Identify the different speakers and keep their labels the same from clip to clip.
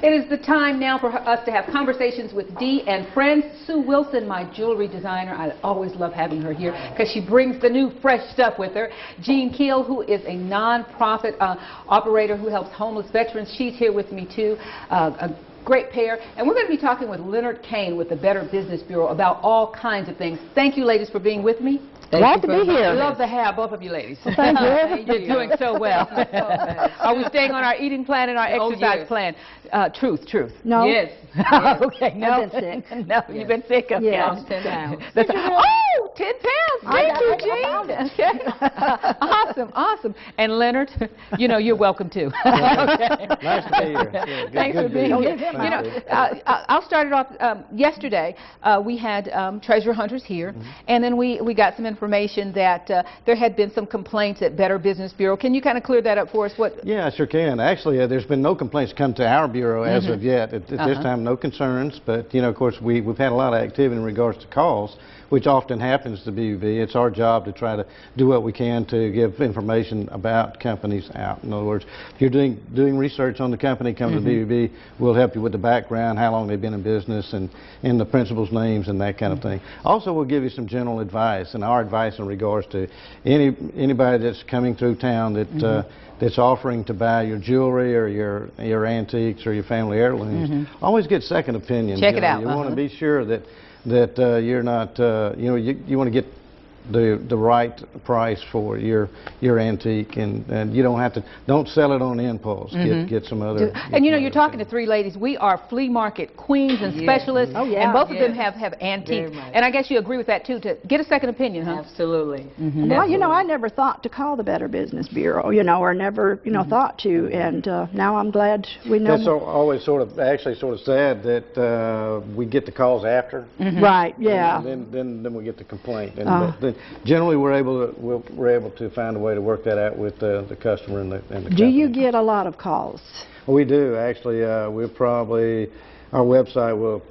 Speaker 1: It is the time now for us to have conversations with Dee and friends. Sue Wilson, my jewelry designer. I always love having her here because she brings the new, fresh stuff with her. Jean Keel, who is a non-profit operator who helps homeless veterans. She's here with me, too. A great pair. And we're going to be talking with Leonard Kane with the Better Business Bureau about all kinds of things. Thank you, ladies, for being with me.
Speaker 2: Glad to be here.
Speaker 1: Love to have both of you ladies.
Speaker 2: Thank you.
Speaker 1: You're doing so well. Are we staying on our eating plan and our exercise plan? Truth.
Speaker 2: No.
Speaker 1: Yes. Okay. No.
Speaker 2: I've been sick.
Speaker 1: No, you've been sick. Okay.
Speaker 2: Yes.
Speaker 1: 10 pounds. Oh, 10 pounds. Thank you, Jean. Okay. Awesome. And Leonard, you know, you're welcome too. Okay.
Speaker 3: Nice to be here. Yeah,
Speaker 1: Thanks for being here. You know, I'll start it off. Yesterday, we had treasure hunters here, and then we got some information that there had been some complaints at Better Business Bureau. Can you kind of clear that up for us?
Speaker 3: Yeah, I sure can. Actually, there's been no complaints come to our bureau as of yet. At this time, no concerns. But you know, of course, we've had a lot of activity in regards to calls, which often happens to BBB. It's our job to try to do what we can to give information about companies out. In other words, if you're doing research on the company, come to BBB. We'll help you with the background, how long they've been in business, and the principals' names and that kind of thing. Also, we'll give you some general advice, and our advice in regards to anybody that's coming through town that that's offering to buy your jewelry or your antiques or your family heirlooms. Always get second opinion.
Speaker 1: Check it out.
Speaker 3: You want to be sure that you're not, you know, you want to get the right price for your antique, and you don't sell it on impulse. Get some other.
Speaker 1: And you know, you're talking to three ladies. We are flea market queens and specialists, and both of them have antiques. And I guess you agree with that too. To get a second opinion, huh?
Speaker 4: Absolutely.
Speaker 2: Well, you know, I never thought to call the Better Business Bureau, you know, or never, you know, thought to, and now I'm glad we know.
Speaker 3: That's always sort of sad that we get the calls after.
Speaker 2: Right. Yeah.
Speaker 3: And then we get the complaint. And then generally, we're able to find a way to work that out with the customer and the company.
Speaker 2: Do you get a lot of calls?
Speaker 3: Well, we do actually. Our website will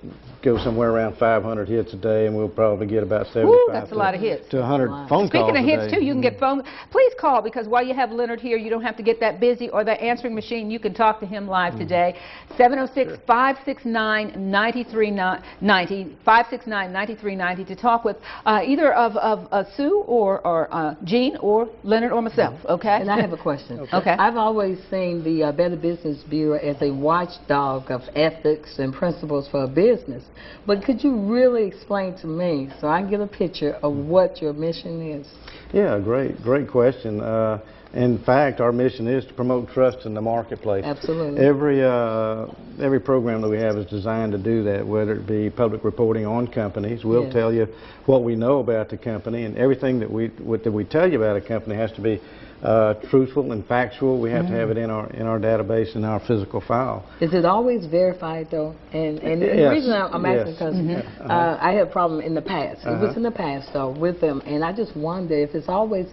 Speaker 3: go somewhere around 500 hits a day, and we'll probably get about 75
Speaker 1: a lot of hits.
Speaker 3: to 100 phone calls.
Speaker 1: Speaking of hits,
Speaker 3: a day.
Speaker 1: too, you can get phone. Please call, because while you have Leonard here, you don't have to get that busy or that answering machine. You can talk to him live today. 706-569-9390, 569-9390 to talk with either of Sue or Jean or Leonard or myself, okay?
Speaker 4: And I have a question.
Speaker 1: Okay.
Speaker 4: I've always seen the Better Business Bureau as a watchdog of ethics and principles for a business. But could you really explain to me, so I can get a picture of what your mission is?
Speaker 3: Yeah, great question. In fact, our mission is to promote trust in the marketplace.
Speaker 4: Absolutely.
Speaker 3: Every program that we have is designed to do that, whether it be public reporting on companies. We'll tell you what we know about the company, and everything that we tell you about a company has to be truthful and factual. We have to have it in our database, in our physical file.
Speaker 4: Is it always verified, though? And the reason I'm asking because I had a problem in the past. It was in the past, though, with them, and I just wonder if it's always,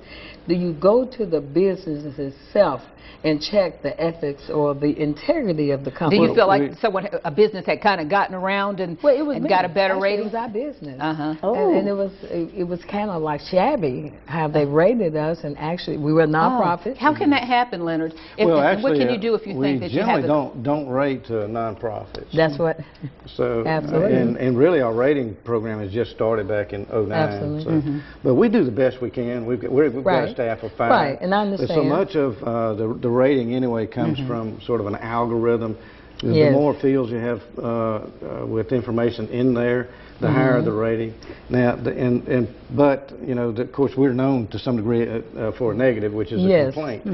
Speaker 4: do you go to the business itself and check the ethics or the integrity of the company?
Speaker 1: Do you feel like a business had kind of gotten around and got a better rating?
Speaker 4: It was our business.
Speaker 2: Oh.
Speaker 4: And it was kind of like shabby how they rated us, and actually we were a nonprofit.
Speaker 1: How can that happen, Leonard?
Speaker 3: Well, actually,
Speaker 1: what can you do if you think that you have
Speaker 3: We generally don't rate nonprofits.
Speaker 4: That's what.
Speaker 3: So,
Speaker 4: absolutely.
Speaker 3: And really, our rating program has just started back in '09.
Speaker 4: Absolutely.
Speaker 3: So, but we do the best we can. We've got a staff of 5.
Speaker 4: Right, and I understand.
Speaker 3: But so much of the rating anyway comes from sort of an algorithm. The more fields you have with information in there, the higher the rating. Now, but you know, of course, we're known to some degree for a negative, which is a complaint.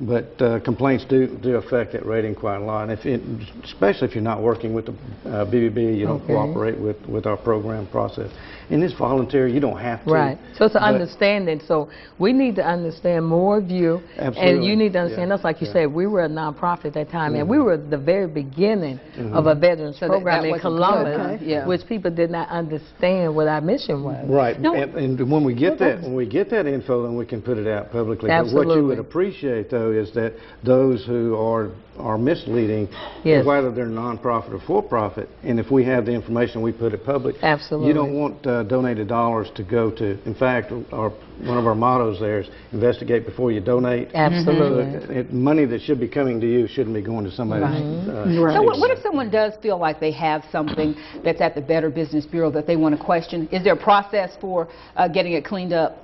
Speaker 3: But complaints do affect that rating quite a lot. And especially if you're not working with the BBB, you don't cooperate with our program process. And it's voluntary; you don't have to.
Speaker 4: Right. So it's an understanding. So we need to understand more of you, and you need to understand us. Like you said, we were a nonprofit at that time, and we were the very beginning of a veterans program in Columbus, which people did not understand what our mission was.
Speaker 3: Right. And when we get that info, then we can put it out publicly.
Speaker 4: Absolutely.
Speaker 3: But what you would appreciate, though, is that those who are are misleading,
Speaker 4: Yes.
Speaker 3: whether they're nonprofit or for-profit. And if we have the information, we put it public.
Speaker 4: Absolutely.
Speaker 3: You don't want donated dollars to go to. In fact, one of our mottos there is investigate before you donate.
Speaker 4: Absolutely.
Speaker 3: Money that should be coming to you shouldn't be going to somebody.
Speaker 2: Right.
Speaker 1: So what if someone does feel like they have something that's at the Better Business Bureau that they want to question? Is there a process for getting it cleaned up?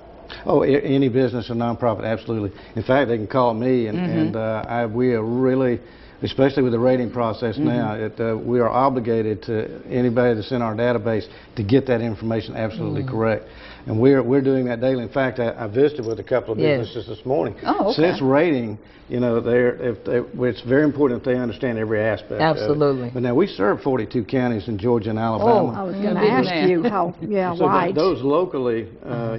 Speaker 3: Oh, any business or nonprofit, absolutely. In fact, they can call me, and we are really, especially with the rating process now, we are obligated to anybody that's in our database to get that information absolutely correct. And we're doing that daily. In fact, I visited with a couple of businesses this morning.
Speaker 1: Oh, okay.
Speaker 3: Since rating, you know, it's very important that they understand every aspect.
Speaker 4: Absolutely.
Speaker 3: Of it. But now we serve 42 counties in Georgia and Alabama.
Speaker 2: I was going to ask you how,
Speaker 3: So
Speaker 2: wide.
Speaker 3: those locally,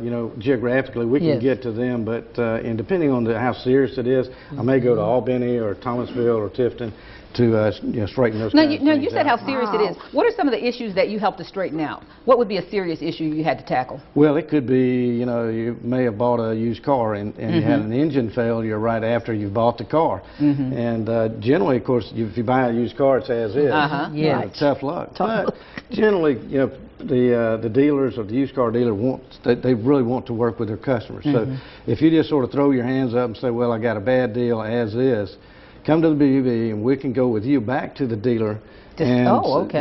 Speaker 3: you know, geographically, we can get to them, but and depending on how serious it is, I may go to Albany or Thomasville or Tifton to you know, straighten those kinds of things
Speaker 1: you said
Speaker 3: out.
Speaker 1: how serious it is. What are some of the issues that you helped to straighten out? What would be a serious issue you had to tackle?
Speaker 3: Well, it could be, you know, you may have bought a used car and you had an engine failure right after you bought the car. And generally, of course, if you buy a used car, it's as is.
Speaker 4: Yes.
Speaker 3: Tough luck. But generally, you know, the dealers or the used car dealer they really want to work with their customers. So if you just sort of throw your hands up and say, well, I got a bad deal as is, come to the BBB and we can go with you back to the dealer. And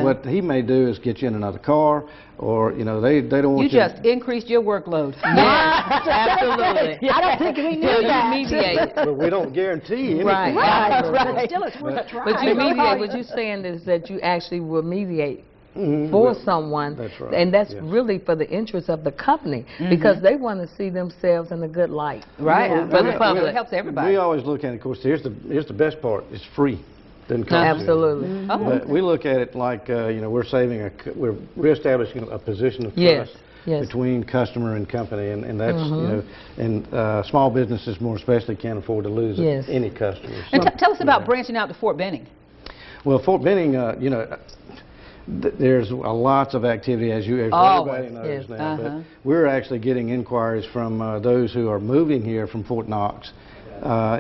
Speaker 3: what he may do is get you in another car, or you know they don't want
Speaker 1: you just increased your workload.
Speaker 4: Yes, absolutely.
Speaker 2: I don't think we knew that.
Speaker 4: Mediate.
Speaker 3: But we don't guarantee anything.
Speaker 4: Right.
Speaker 2: But still, it's worth a try.
Speaker 4: But you mediate. What you're saying is that you actually will mediate for someone.
Speaker 3: That's right.
Speaker 4: And that's really for the interest of the company, because they want to see themselves in a good light.
Speaker 1: Right.
Speaker 2: Yeah.
Speaker 1: For the public. It helps everybody.
Speaker 3: We always look at it, of course, here's the best part. It's free. Doesn't cost you.
Speaker 4: Absolutely.
Speaker 3: But we look at it like, you know, we're reestablishing a position of trust between customer and company, and that's, you know, and small businesses more especially can't afford to lose any customers.
Speaker 1: And tell us about branching out to Fort Benning.
Speaker 3: Well, Fort Benning, you know, there's lots of activity, as everybody knows now. But we're actually getting inquiries from those who are moving here from Fort Knox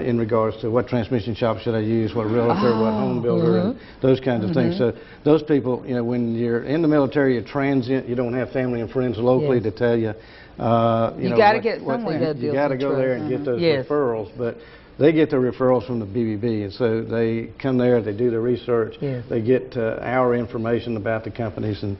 Speaker 3: in regards to what transmission shop should I use, what realtor, what home builder, and those kinds of things. So those people, you know, when you're in the military, you're transient, you don't have family and friends locally to tell you. You
Speaker 1: got to get somewhere.
Speaker 3: You got to go there and get those referrals. But they get their referrals from the BBB, and so they come there, they do the research, they get our information about the companies, and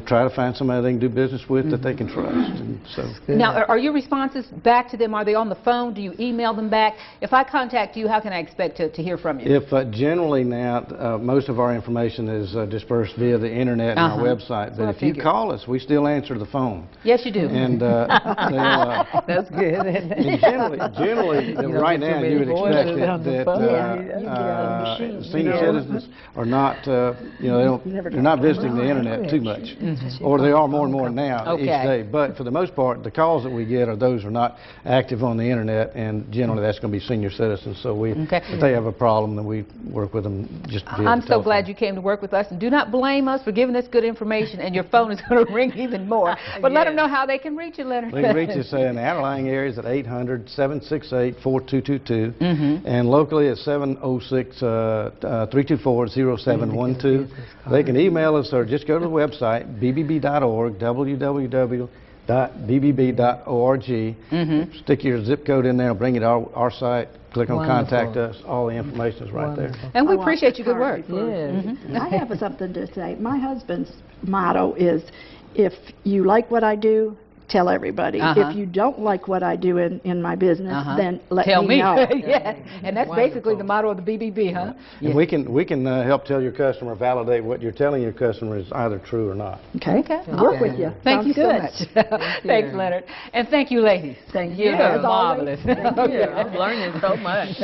Speaker 3: try to find somebody they can do business with that they can trust. And so.
Speaker 1: Now, are your responses back to them? Are they on the phone? Do you email them back? If I contact you, how can I expect to hear from you?
Speaker 3: If generally now, most of our information is dispersed via the internet and our website, but if you call us, we still answer the phone.
Speaker 1: Yes, you do.
Speaker 3: And
Speaker 4: That's good.
Speaker 3: And generally right now, you would expect that senior citizens are not, you know, they're not visiting the internet too much, or they are more and more now each day. But for the most part, the calls that we get are those who are not active on the internet, and generally that's going to be senior citizens. So if they have a problem, then we work with them just via
Speaker 1: I'm
Speaker 3: the
Speaker 1: so
Speaker 3: telephone.
Speaker 1: glad you came to work with us, and do not blame us for giving us good information, and your phone is going to ring even more. But let them know how they can reach you, Leonard.
Speaker 3: They can reach us in the outlying areas at 800-768-4222. And locally at 706-324-0712. They can email us or just go to the website, bbb.org, www.bbb.org. Stick your zip code in there, bring it to our site, click on Contact Us. All the information is right there.
Speaker 1: And we appreciate your good work.
Speaker 2: I have something to say. My husband's motto is, if you like what I do, tell everybody. If you don't like what I do in my business, then let me know.
Speaker 1: Yes. And that's basically the motto of the BBB, huh?
Speaker 3: And we can help tell your customer, validate what you're telling your customer is either true or not.
Speaker 2: Okay. Work with you.
Speaker 1: Thank you so much.
Speaker 4: Thank
Speaker 1: Thanks, Leonard. And thank you, ladies.
Speaker 2: Thank you.
Speaker 1: You're marvelous.
Speaker 4: Thank you. I'm learning so much.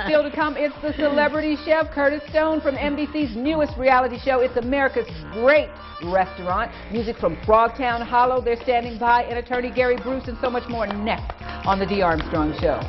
Speaker 1: Still to come, it's the celebrity chef Curtis Stone from NBC's newest reality show. It's America's Great Restaurant. Music from Frogtown Hollow. They're standing by, and attorney Gary Bruce, and so much more next on the Dee Armstrong Show.